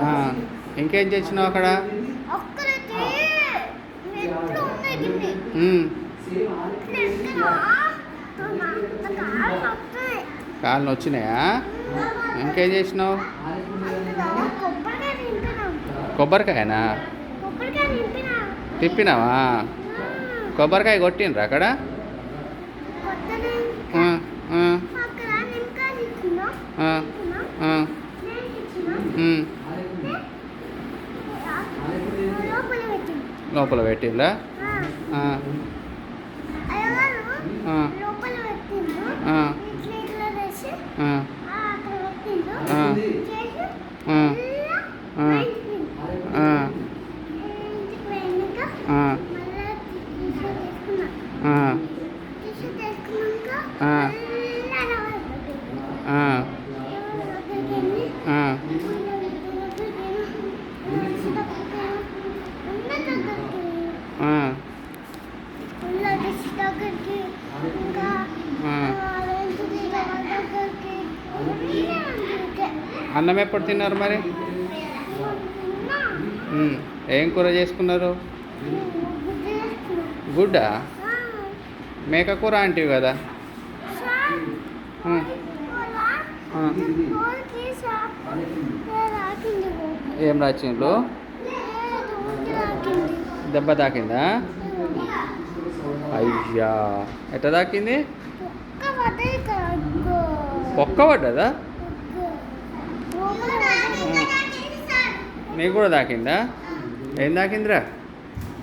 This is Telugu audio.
ఆ, ఇంకేం చేసినావు అక్కడ? ఉమ్, కాళ్ళు నొచ్చినాయా? ఇంకేం చేసినావు? కొబ్బరికాయనా తిప్పినావా? కొబ్బరికాయ కొట్టిండ్రా అక్కడ? ఆ, ఆ, ఆ, ఆ, ఉమ్. లోపల పెట్టిండ్రా? ఆ, ఆ, ఆ, ఆ, ఆ, ఆ, ఆ, ఆ, ఆ, ఆ, ఆ. ఆ, అన్నం ఎప్పుడు తిన్నారు మరి? ఏం కూర చేసుకున్నారు? గుడ్డా? మేక కూర అంటివి కదా? ఏం రాచిండ్రు? దెబ్బ తాకిందా? అయ్యా, ఎట్లా తాకింది? ఒక్క పడ్డదా? నీకు కూడా తాకిందా? ఏం తాకిందిరా?